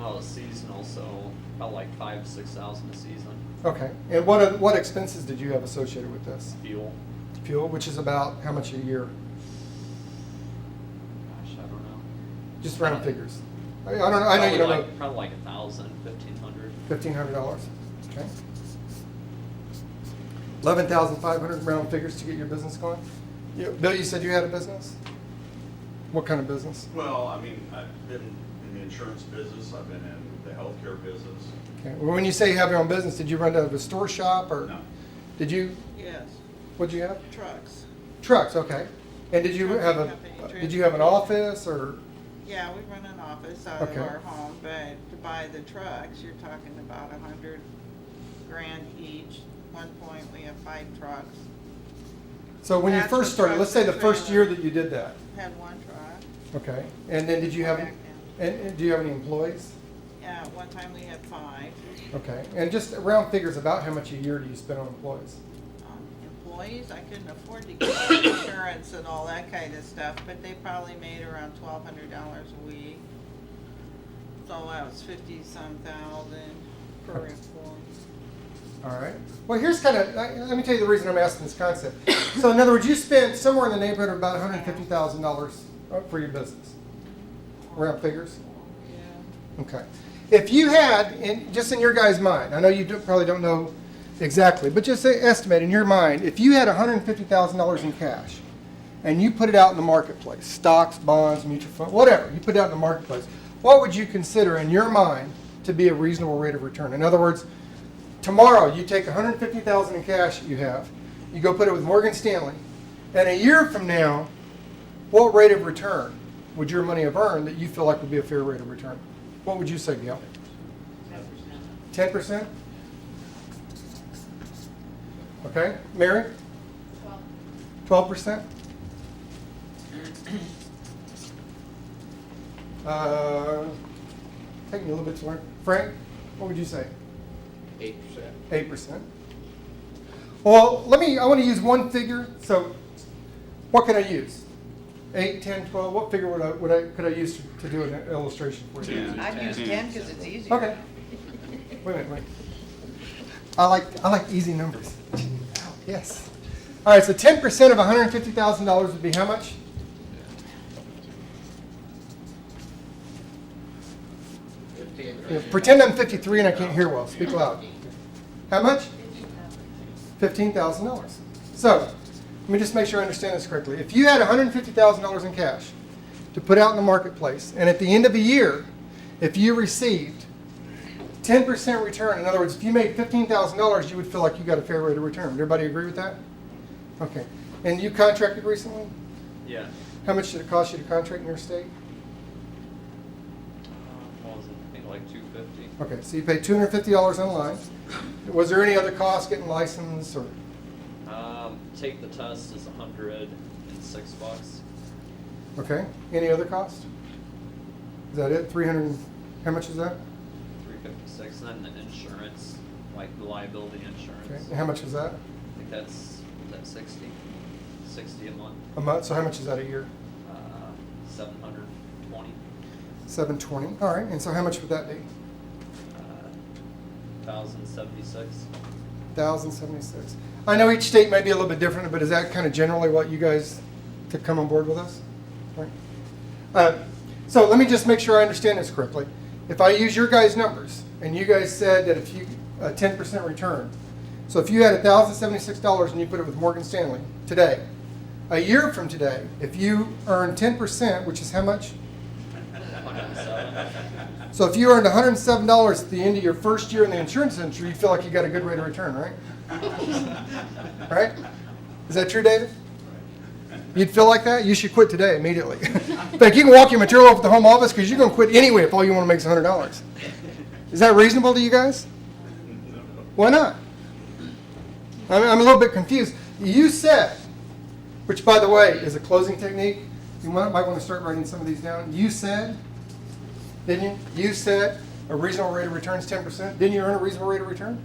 Well, it's seasonal, so about like 5,000 to 6,000 a season. Okay. And what expenses did you have associated with this? Fuel. Fuel, which is about how much a year? Gosh, I don't know. Just round figures. I don't know. I know you don't know. Probably like 1,000, 1,500. $1,500. Okay. 11,500 round figures to get your business going. Bill, you said you had a business. What kind of business? Well, I mean, I've been in the insurance business, I've been in the healthcare business. Okay. Well, when you say you have your own business, did you run out of a store shop or? No. Did you? Yes, What'd you have? trucks. Trucks. Okay. And did you Trucking have company, Did you have an office or? Yeah, we run an office out Okay. of our home, but to buy the trucks, you're talking about $100,000 each. One point, we have 5 trucks. So when you That's first the started, let's say the trucks and first year trailers. that you did that. Had 1 truck. Okay. And then did you have? Back And do you have any employees? Yeah, one time we had 5. Okay. And just round figures about how much a year do you spend on employees? Employees, I couldn't afford to get insurance and all that kind of stuff, but they probably made around $1,200 a week. So that was 50-some thousand per Okay. employee. All right. Well, here's kind of, let me tell you the reason I'm asking this concept. So in other words, you spent somewhere in the neighborhood of about $150,000 for your business. Round figures? Yeah. Okay. If you had, just in your guys' mind, I know you probably don't know exactly, but just estimate in your mind, if you had $150,000 in cash and you put it out in the marketplace, stocks, bonds, mutual fund, whatever, you put it out in the marketplace, what would you consider in your mind to be a reasonable rate of return? In other words, tomorrow you take $150,000 in cash that you have, you go put it with Morgan Stanley, and a year from now, what rate of return would your money have earned that you feel like would be a fair rate of return? What would you say, Gail? 10%? Okay. Mary? 12%? Taking a little bit to learn. Frank, what would you say? 8%. 8%. Well, I want to use one figure. So what can I use? 8, 10, 12, what figure could I use to do an illustration for you? 10. I'd use 10 because it's easier. Okay. Wait a minute. I like easy numbers. Yes. All right. So 10% of $150,000 would be how much? Pretend I'm 53 and I can't hear well. Speak loud. How much? $15,000. So let me just make sure I understand this correctly. If you had $150,000 in cash to put out in the marketplace, and at the end of a year, if you received 10% return, in other words, if you made $15,000, you would feel like you got a fair rate of return. Everybody agree with that? Okay. And you contracted recently? Yeah. How much did it cost you to contract in your state? What was it? I think like 250. Okay, so you paid $250 online. Was there any other cost getting licensed or? Take the test is $106. Okay. Any other cost? Is that it? 300? How much is that? 356, and then the insurance, like the liability insurance. Okay. And how much is that? I think that's 60 a month. A month. So how much is that a year? 720. $720. All right. And so how much would that be? 1,076. 1,076. I know each state may be a little bit different, but is that kind of generally what you guys to come on board with us? Right. So let me just make sure I understand this correctly. If I use your guys' numbers, and you guys said that if you 10% return, so if you had $1,076 and you put it with Morgan Stanley today, a year from today, if you earn 10%, which is how much? 107. So if you earned $107 at the end of your first year in the insurance industry, you feel like you got a good rate of return, right? Right? Is that true, David? You'd feel like that? You should quit today immediately. In fact, you can walk your material over to the home office because you're going to quit anyway if all you want to make is $100. Is that reasonable to you guys? Why not? I'm a little bit confused. You said, which by the way is a closing technique. You might want to start writing some of these down. You said, didn't you? You said a reasonable rate of return is 10%. Didn't you earn a reasonable rate of return?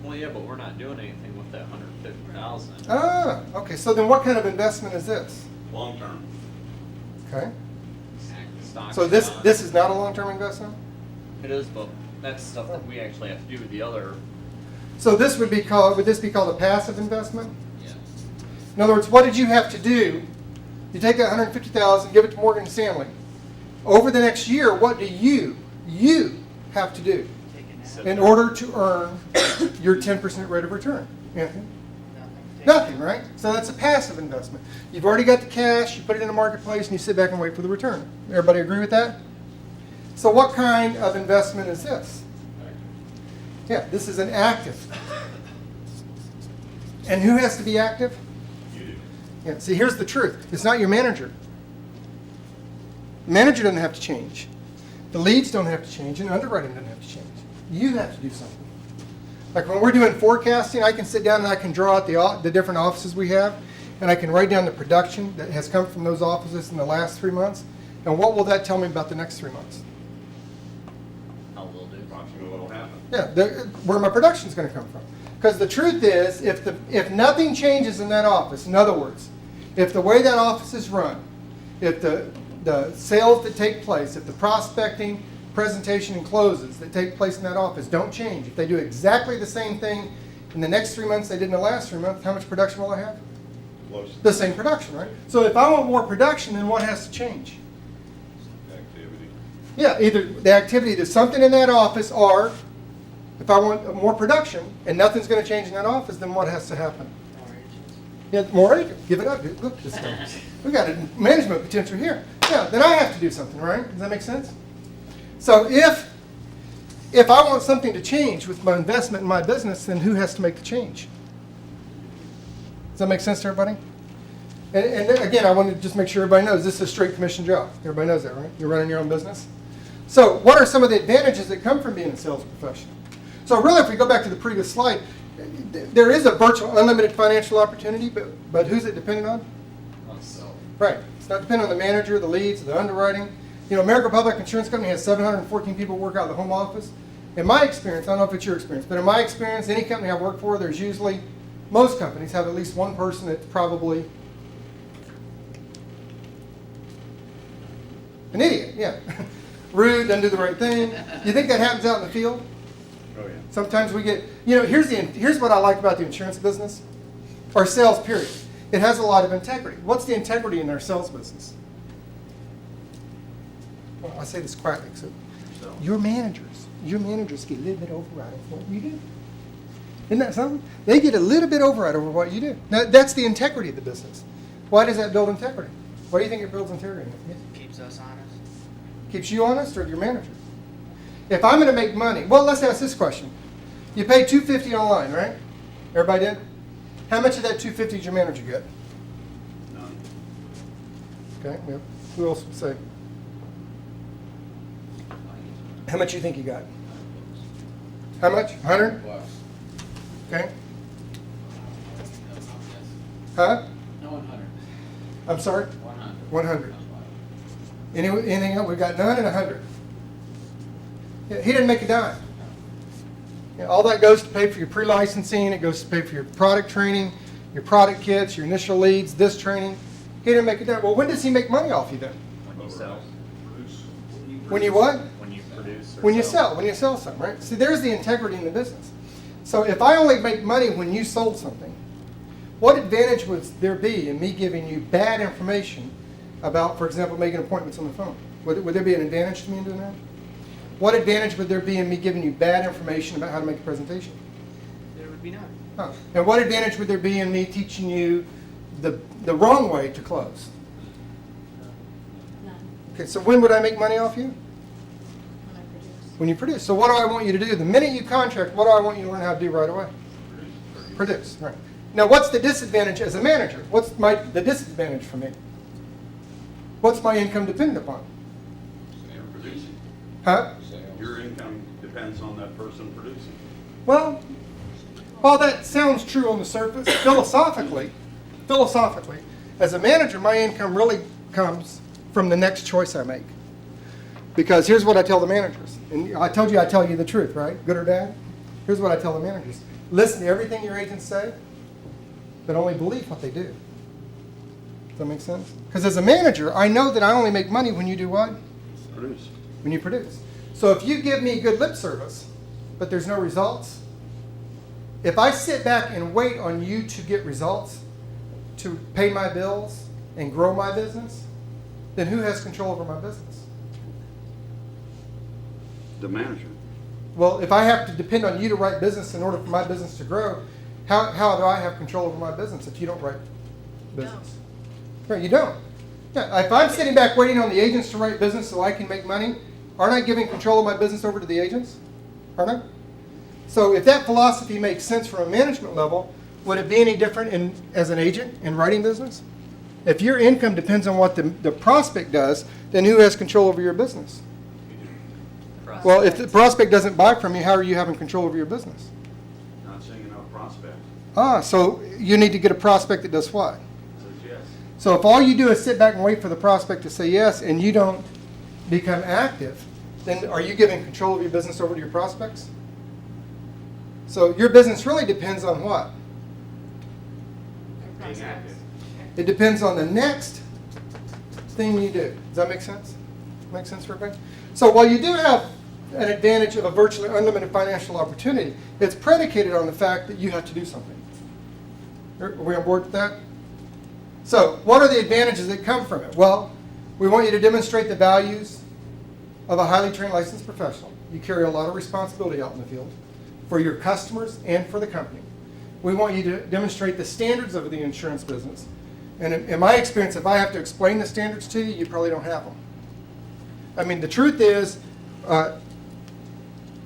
Well, yeah, but we're not doing anything with that 150,000. Ah, okay. So then what kind of investment is this? Long term. Okay. Stocks, So this bonds. this is not a long-term investment? It is, but that's stuff that we actually have to do with the other, So would this be called a passive investment? yeah. In other words, what did you have to do? You take that $150,000, give it to Morgan Stanley. Over the next year, what do you have to do in order to earn your 10% rate of return? Anthony? Nothing, right? So that's a passive investment. You've already got the cash, you put it in the marketplace, and you sit back and wait for the return. Everybody agree with that? So what kind of investment is this? Yeah, this is an active. And who has to be active? You do. Yeah, see, here's the truth. It's not your manager. The manager doesn't have to change. The leads don't have to change, and underwriting doesn't have to change. You have to do something. Like when we're doing forecasting, I can sit down and I can draw out the different offices we have, and I can write down the production that has come from those offices in the last 3 months, and what will that tell me about the next 3 months? How they'll do. Approximately what'll happen. Yeah, where my production's going to come from. Because the truth is, if nothing changes in that office, in other words, if the way that office is run, if the sales that take place, if the prospecting, presentation, and closes that take place in that office don't change, if they do exactly the same thing in the next 3 months they did in the last 3 months, how much production will I have? Close The same production, right? So if I want more production, then what has to change? activity. Yeah, either the activity, there's something in that office, or if I want more production and nothing's going to change in that office, then what has to happen? Yeah, more agents. Give it up. Look at this guy. We got a management potential here. Yeah, then I have to do something, right? Does that make sense? So if I want something to change with my investment in my business, then who has to make the change? Does that make sense to everybody? And then again, I want to just make sure everybody knows this is a straight commission job. Everybody knows that, right? You're running your own business. So what are some of the advantages that come from being a sales professional? So really, if we go back to the previous slide, there is a virtual unlimited financial opportunity, but who's it dependent on? On self. Right. It's not dependent on the manager, the leads, the underwriting. You know, American Public Insurance Company has 714 people work out of the home office. In my experience, I don't know if it's your experience, but in my experience, any company I work for, there's usually, most companies have at least one person that's probably an idiot, yeah. Rude, doesn't do the right thing. You think that happens out in the field? Oh, yeah. Sometimes we get, you know, here's what I like about the insurance business, or sales period. It has a lot of integrity. What's the integrity in their sales business? Well, I say this quietly, so your managers get a little bit override over what you do. Isn't that something? They get a little bit override over what you do. Now, that's the integrity of the business. Why does that build integrity? Why do you think it builds integrity? Keeps us honest. Keeps you honest, or your manager? If I'm going to make money, well, let's ask this question. You paid $250 online, right? Everybody did? How much of that $250 did your manager get? None. Okay, well, who else would say? How much you think you got? How much? 100? Okay. Huh? No 100. I'm sorry? 100. 100. Anything else? We got none and 100. Yeah, he didn't make a dime. Yeah, all that goes to pay for your pre-licensing. It goes to pay for your product training, your product kits, your initial leads, this training. He didn't make a dime. Well, when does he make money off you then? When you sell. Produce. When you what? When you produce or When you sell something, right? See, there's the integrity in the business. So if I only make money when you sold something, what advantage would there be in me giving you bad information about, for example, making appointments on the phone? Would there be an advantage to me in doing that? What advantage would there be in me giving you bad information about how to make a presentation? There would be none. Huh. And what advantage would there be in me teaching you the wrong way to close? None. Okay, so when would I make money off you? When I produce. When you produce. So what do I want you to do? The minute you contract, what do I want you to learn how to do right away? Produce. Right. Now, what's the disadvantage as a manager? What's the disadvantage for me? What's my income dependent upon? You're producing. Huh? Your income depends on that person producing. Well, while that sounds true on the surface, philosophically, as a manager, my income really comes from the next choice I make. Because here's what I tell the managers. And I told you I tell you the truth, right? Good or bad? Here's what I tell the managers. Listen to everything your agents say, but only believe what they do. Does that make sense? Because as a manager, I know that I only make money when you do what? Produce. When you produce. So if you give me good lip service, but there's no results, if I sit back and wait on you to get results, to pay my bills and grow my business, then who has control over my business? The manager. Well, if I have to depend on you to write business in order for my business to grow, how do I have control over my business if you don't write business? Right, you don't. Yeah, if I'm sitting back waiting on the agents to write business so I can make money, aren't I giving control of my business over to the agents? Aren't I? So if that philosophy makes sense from a management level, would it be any different as an agent in writing business? If your income depends on what the prospect does, then who has control over your business? Well, if the prospect doesn't buy from you, how are you having control over your business? Not saying enough prospect. So you need to get a prospect that does what? Says yes. So if all you do is sit back and wait for the prospect to say yes and you don't become active, then are you giving control of your business over to your prospects? So your business really depends on what? Being active. It depends on the next thing you do. Does that make sense? Make sense for everybody? So while you do have an advantage of a virtually unlimited financial opportunity, it's predicated on the fact that you have to do something. Are we on board with that? So what are the advantages that come from it? Well, we want you to demonstrate the values of a highly trained licensed professional. You carry a lot of responsibility out in the field for your customers and for the company. We want you to demonstrate the standards of the insurance business. And in my experience, if I have to explain the standards to you, you probably don't have them. I mean, the truth is,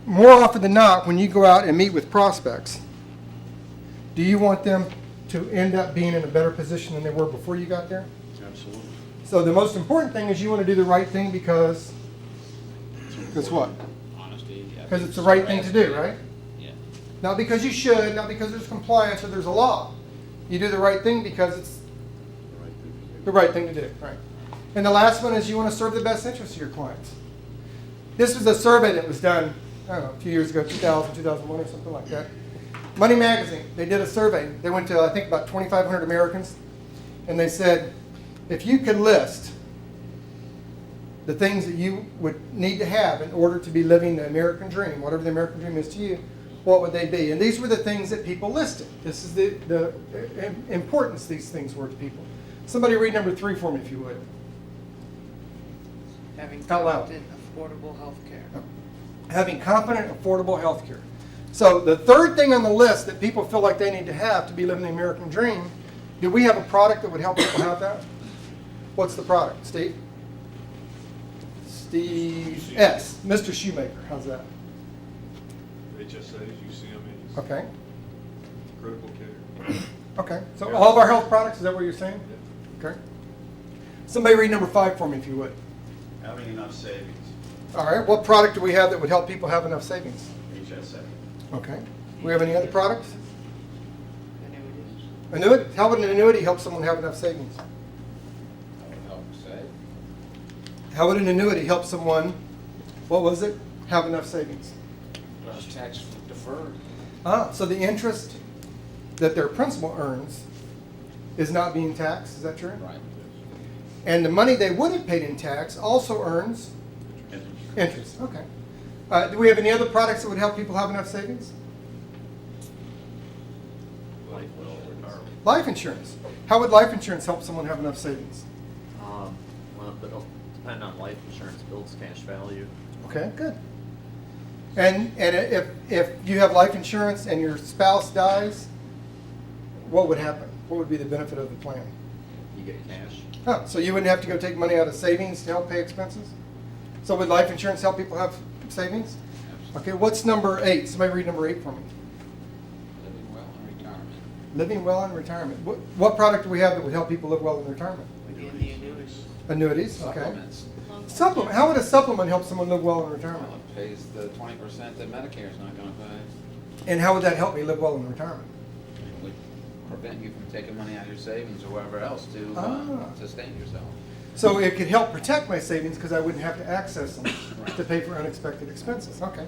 more often than not, when you go out and meet with prospects, do you want them to end up being in a better position than they were before you got there? Absolutely. So the most important thing is you want to do the right thing because what? Honesty. Yeah. Because it's the right thing to do, right? Yeah. Not because you should, not because there's compliance or there's a law. You do the right thing because it's the right thing to do, right? And the last one is you want to serve the best interests of your clients. This was a survey that was done, I don't know, a few years ago, 2000, 2001 or something like that. Money Magazine, they did a survey. They went to, I think, about 2,500 Americans, and they said, if you could list the things that you would need to have in order to be living the American dream, whatever the American dream is to you, what would they be? And these were the things that people listed. This is the importance these things were to people. Somebody read number 3 for me, if you would. Having Out loud. competent, affordable health care. Having confident, affordable health care. So the third thing on the list that people feel like they need to have to be living the American dream, do we have a product that would help people have that? What's the product, Steve? Steve S. Mr. Shoemaker, how's that? HSAs, UCMEs, Okay, critical care. okay. So all of our health products, is that what you're saying? Okay. Somebody read number 5 for me, if you would. Having enough savings. All right, what product do we have that would help people have enough savings? HSA. Okay. Do we have any other products? Annuities. Annuity. How would an annuity help someone have enough savings? How would an annuity help someone, what was it, have enough savings? Tax deferred. So the interest that their principal earns is not being taxed, is that true? Right. And the money they would have paid in tax also earns interest. Okay. Do we have any other products that would help people have enough savings? Life insurance. Life insurance. How would life insurance help someone have enough savings? Well, it'll depend on life insurance builds cash value. Okay, good. And if you have life insurance and your spouse dies, what would happen? What would be the benefit of the plan? You get cash. Oh, so you wouldn't have to go take money out of savings to help pay expenses? So would life insurance help people have savings? Okay, what's number 8? Somebody read number 8 for me. Living well in retirement. Living well in retirement. What product do we have that would help people live well in retirement? Again, the annuities. Annuities, okay. Supplements. Supplement. How would a supplement help someone live well in retirement? Well, it pays the 20% that Medicare is not gonna pay. And how would that help me live well in retirement? It would prevent you from taking money out of your savings or wherever else to Ah. sustain yourself. So it could help protect my savings because I wouldn't have to access them to pay for unexpected expenses. Okay.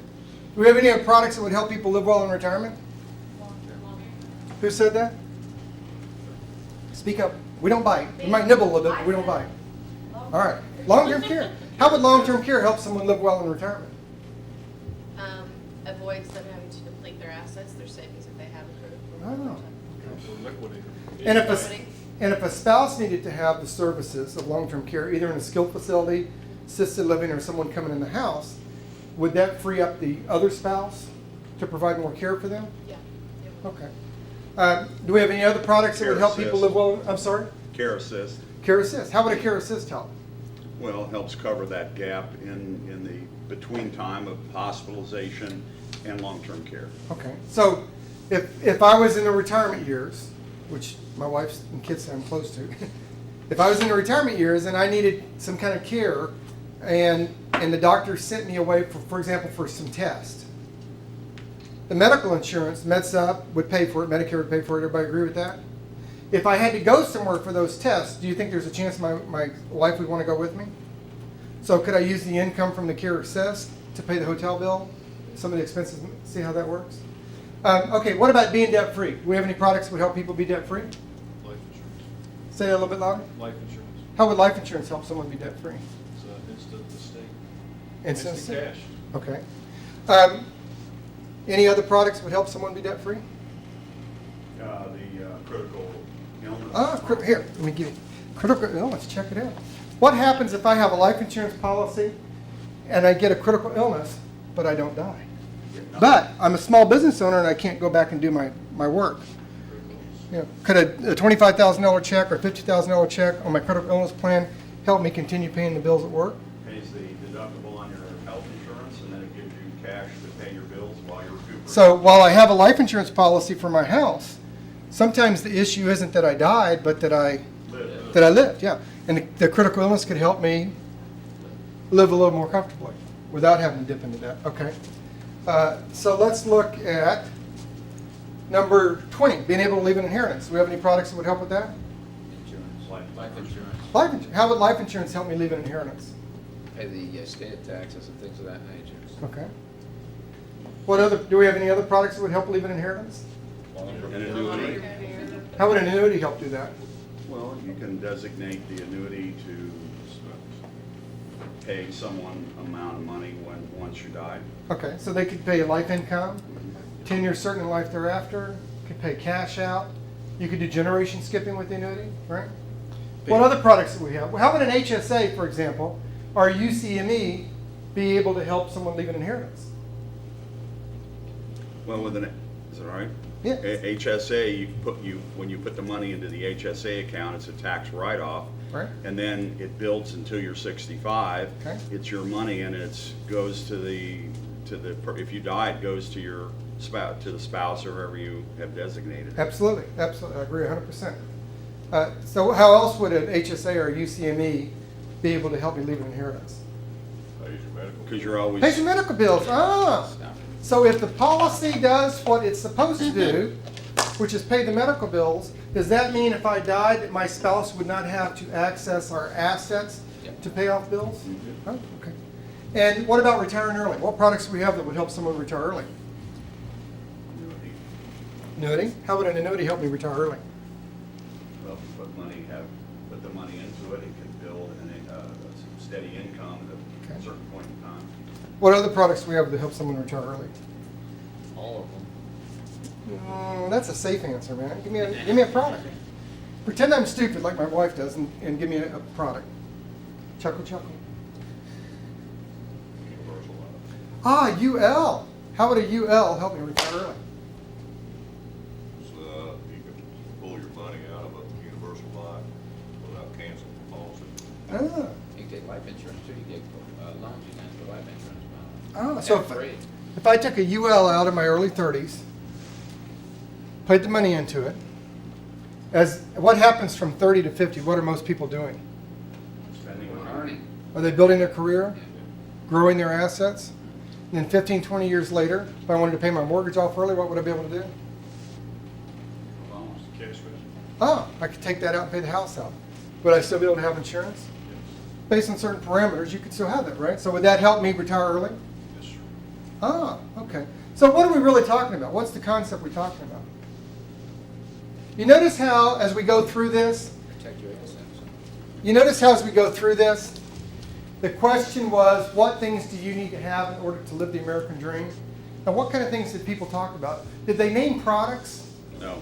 Do we have any other products that would help people live well in retirement? Who said that? Speak up. We don't bite. We might nibble a little bit, but we don't bite. All right. Long-term care. How would long-term care help someone live well in retirement? Avoids them having to deplete their assets, their savings that they have accrued. for Oh. lifetime. Or liquidated. And if Equity. and if a spouse needed to have the services of long-term care, either in a skilled facility, assisted living, or someone coming in the house, would that free up the other spouse to provide more care for them? Yeah. it would. Okay. Do we have any other products that would Care help people Assist. live well? I'm sorry? Care Assist, Care Assist. How would a Care Assist help? well, it helps cover that gap in the between time of hospitalization and long-term care. Okay. So if I was in the retirement years, which my wife and kids say I'm close to, if I was in the retirement years and I needed some kind of care and the doctor sent me away for example, for some tests, the medical insurance, MedSup would pay for it, Medicare would pay for it, everybody agree with that? If I had to go somewhere for those tests, do you think there's a chance my wife would want to go with me? So could I use the income from the Care Assist to pay the hotel bill, some of the expenses, see how that works? Okay, what about being debt-free? Do we have any products that would help people be debt-free? Life insurance. Say that a little bit louder. Life insurance. How would life insurance help someone be debt-free? It's instant estate. Instant Instant cash. Okay. Any other products that would help someone be debt-free? The critical illness. Here, let me give you critical illness. Check it out. What happens if I have a life insurance policy and I get a critical illness, but I don't die? But I'm a small business owner and I can't go back and do my work. You know, could a $25,000 check or $50,000 check on my critical illness plan help me continue paying the bills at work? Pays the deductible on your health insurance, and then it gives you cash to pay your bills while you're recuperating. So while I have a life insurance policy for my house, sometimes the issue isn't that I died, but that I lived, yeah. And the critical illness could help me live a little more comfortably without having to dip into that. Okay. So let's look at number 20, being able to leave an inheritance. Do we have any products that would help with that? Insurance, Life life insurance, Life insurance. How would life insurance help me leave an inheritance? pay the estate taxes and things of that nature. Okay. Do we have any other products that would help leave an inheritance? An annuity. How would an annuity help do that? Well, you can designate the annuity to pay someone amount of money once you die. Okay, so they could pay a life income, 10 years certain in life thereafter, could pay cash out. You could do generation skipping with the annuity, right? What other products do we have? Well, how would an HSA, for example, or UCME be able to help someone leave an inheritance? Well, is it all right? Yeah. HSA, when you put the money into the HSA account, it's a tax write-off. Right. And then it builds until you're 65. Okay. It's your money, and it goes to the if you die, it goes to your spouse or whoever you have designated. Absolutely, absolutely, I agree 100%. So how else would an HSA or a UCME be able to help me leave an inheritance? Pays your medical. Because you're always. Pay some medical bills. So if the policy does what it's supposed to do, which is pay the medical bills, does that mean if I died that my spouse would not have to access our assets Yep. to pay off bills? Mhm. Oh, okay. And what about retiring early? What products do we have that would help someone retire early? Annuity. Annuity? How would an annuity help me retire early? Well, if you put the money into it, it can build a steady income at Okay. a certain point in time. What other products do we have that help someone retire early? All of them. That's a safe answer, man. Give me a product. Pretend I'm stupid like my wife does and give me a product. Chuckle, chuckle. Universal life. UL. How would a UL help me retire early? So, you can pull your money out of a universal life without canceling the policy. Ah. You can take life insurance too, you get loans against the life insurance. So Debt-free. if I took a UL out in my early 30s, put the money into it, what happens from 30 to 50? What are most people doing? Spending We're money. earning. Are they building their career, Yeah. growing their assets? And then 15, 20 years later, if I wanted to pay my mortgage off early, what would I be able to do? Loans. Cash value. Oh, I could take that out and pay the house out. Would I still be able to have insurance? Based on certain parameters, you could still have that, right? So would that help me retire early? Yes, sir. Ah, okay. So what are we really talking about? What's the concept we're talking about? You notice how, as we go through this, Protect your assets. you notice how as we go through this, The question was, what things do you need to have in order to live the American dream? And what kind of things did people talk about? Did they name products? No.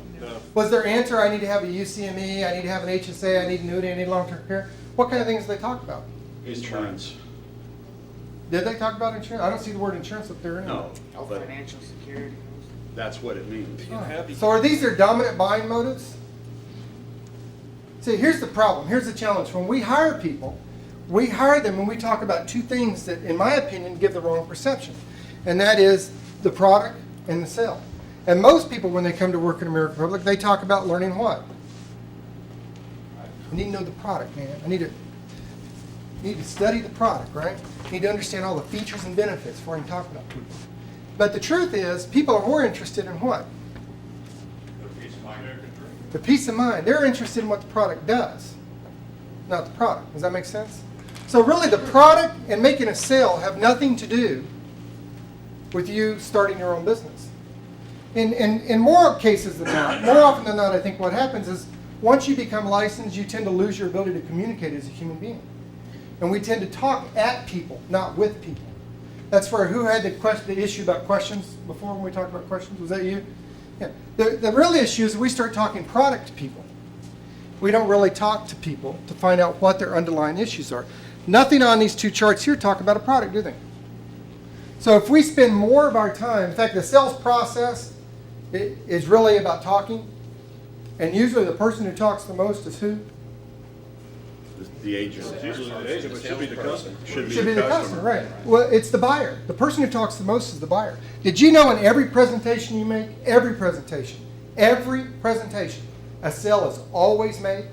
Was their answer, I need to have a UCME, I need to have an HSA, I need annuity, I need long-term care? What kind of things did they talk about? Insurance. Did they talk about insurance? I don't see the word insurance up there anyway. No, Health, but financial security. that's what it means. Oh. So are these their dominant buying motives? See, here's the problem. Here's the challenge. When we hire people, we hire them when we talk about two things that, in my opinion, give the wrong perception. And that is the product and the sale. And most people, when they come to work in American Public, they talk about learning what? I need to know the product, man. I need to study the product, right? I need to understand all the features and benefits before I can talk about people. But the truth is, people are more interested in what? The peace of mind. They're interested in what the product does, not the product. Does that make sense? So really, the product and making a sale have nothing to do with you starting your own business. In more cases than not, more often than not, I think what happens is once you become licensed, you tend to lose your ability to communicate as a human being. And we tend to talk at people, not with people. That's where, who had the issue about questions before when we talked about questions? Was that you? Yeah. The real issue is we start talking product to people. We don't really talk to people to find out what their underlying issues are. Nothing on these two charts here talk about a product, do they? So if we spend more of our time, in fact, the sales process is really about talking. And usually the person who talks the most is who? The agent. Usually the agent, but should be the customer. Should be Should be the the customer, customer. right. Well, it's the buyer. The person who talks the most is the buyer. Did you know in every presentation you make, every presentation, a sale is always made?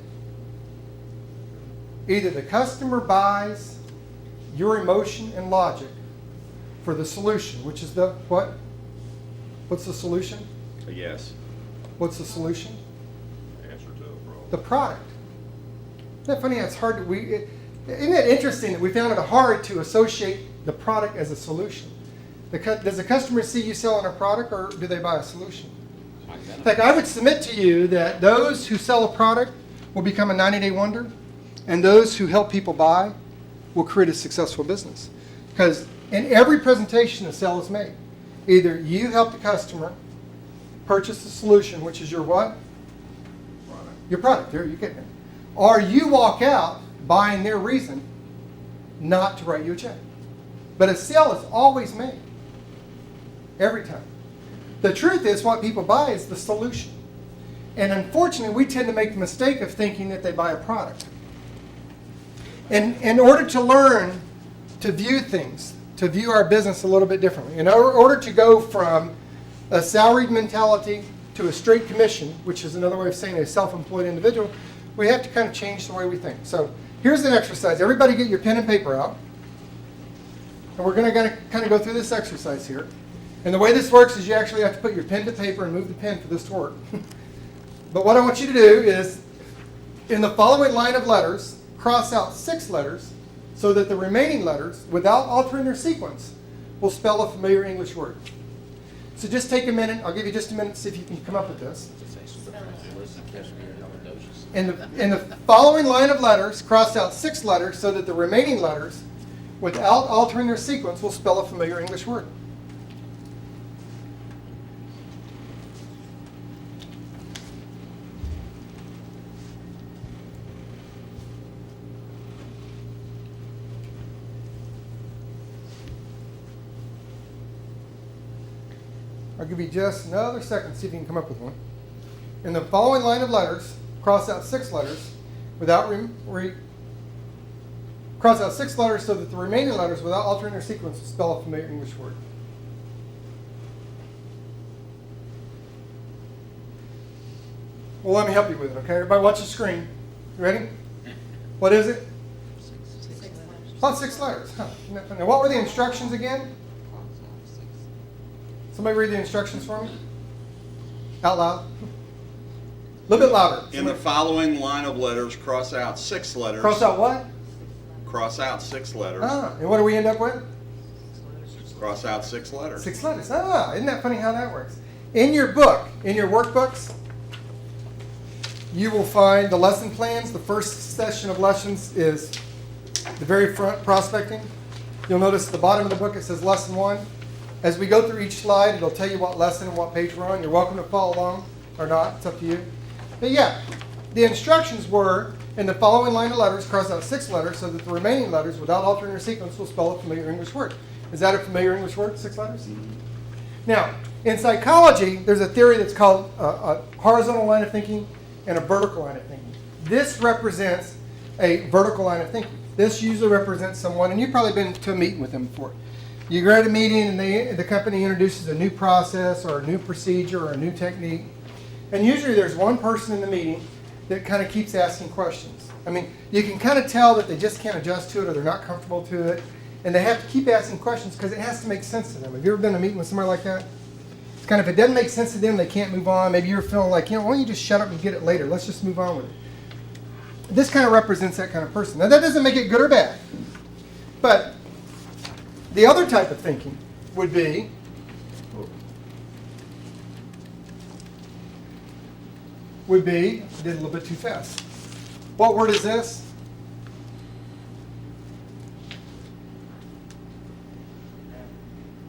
Either the customer buys your emotion and logic for the solution, which is the what? What's the solution? Yes. What's the solution? Answer to a problem. The product. Isn't that funny? It's hard to, isn't it interesting that we found it hard to associate the product as a solution? Does the customer see you selling a product, or do they buy a solution? In fact, I would submit to you that those who sell a product will become a 90-day wonder, and those who help people buy will create a successful business. Because in every presentation, a sale is made. Either you help the customer purchase the solution, which is your what? Your product. There, you get it. Or you walk out buying their reason not to write you a check. But a sale is always made. Every time. The truth is, what people buy is the solution. And unfortunately, we tend to make the mistake of thinking that they buy a product. And in order to learn to view things, to view our business a little bit differently, in order to go from a salaried mentality to a straight commission, which is another way of saying a self-employed individual, we have to kind of change the way we think. So here's an exercise. Everybody get your pen and paper out. And we're going to kind of go through this exercise here. And the way this works is you actually have to put your pen to paper and move the pen for this to work. But what I want you to do is, in the following line of letters, cross out 6 letters so that the remaining letters, without altering their sequence, will spell a familiar English word. So just take a minute. I'll give you just a minute to see if you can come up with this. In the following line of letters, cross out 6 letters so that the remaining letters, without altering their sequence, will spell a familiar English word. I'll give you just another second to see if you can come up with one. In the following line of letters, cross out 6 letters without cross out 6 letters so that the remaining letters, without altering their sequence, will spell a familiar English word. Well, let me help you with it, okay? Everybody watch the screen. You ready? What is it? About 6 letters. Huh. Now, what were the instructions again? Somebody read the instructions for me? Out loud. A little bit louder. In the following line of letters, cross out 6 letters. Cross out what? Cross out 6 letters. Ah, and what do we end up with? Cross out 6 letters. 6 letters. Ah, isn't that funny how that works? In your book, in your workbooks, you will find the lesson plans. The first session of lessons is the very front, prospecting, you'll notice at the bottom of the book it says lesson 1. As we go through each slide, it'll tell you what lesson and what page we're on. You're welcome to follow along or not. It's up to you. But yeah, the instructions were, in the following line of letters, cross out 6 letters so that the remaining letters, without altering their sequence, will spell a familiar English word. Is that a familiar English word, 6 letters? Now, in psychology, there's a theory that's called a horizontal line of thinking and a vertical line of thinking. This represents a vertical line of thinking. This usually represents someone, and you've probably been to a meeting with them before. You go to a meeting and the company introduces a new process or a new procedure or a new technique. And usually there's one person in the meeting that kind of keeps asking questions. I mean, you can kind of tell that they just can't adjust to it or they're not comfortable to it. And they have to keep asking questions because it has to make sense to them. Have you ever been to a meeting with somebody like that? It's kind of, if it doesn't make sense to them, they can't move on. Maybe you're feeling like, why don't you just shut up and get it later? Let's just move on with it. This kind of represents that kind of person. Now, that doesn't make it good or bad. But the other type of thinking would be, I did a little bit too fast. What word is this?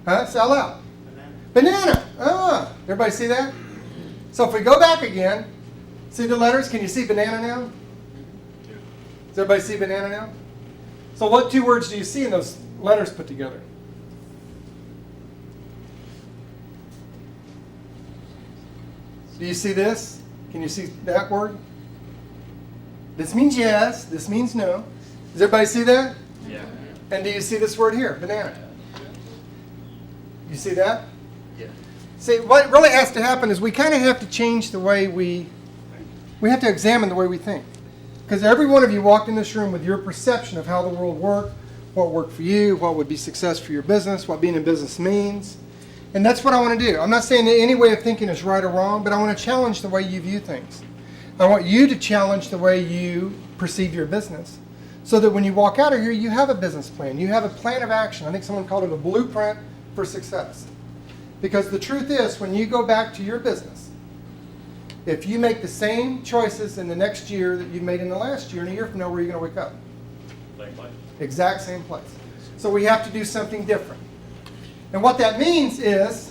Huh? Say out loud. Banana. Ah, everybody see that? So if we go back again, see the letters? Can you see banana now? Does everybody see banana now? So what 2 words do you see in those letters put together? Do you see this? Can you see that word? This means yes. This means no. Does everybody see that? Yeah. And do you see this word here, banana? You see that? Yeah. See, what really has to happen is we kind of have to change the way we have to examine the way we think. Because every one of you walked in this room with your perception of how the world worked, what worked for you, what would be success for your business, what being in business means. And that's what I want to do. I'm not saying that any way of thinking is right or wrong, but I want to challenge the way you view things. I want you to challenge the way you perceive your business so that when you walk out of here, you have a business plan. You have a plan of action. I think someone called it a blueprint for success. Because the truth is, when you go back to your business, if you make the same choices in the next year that you made in the last year, and a year from now, where are you going to wake up? Same place. Exact same place. So we have to do something different. And what that means is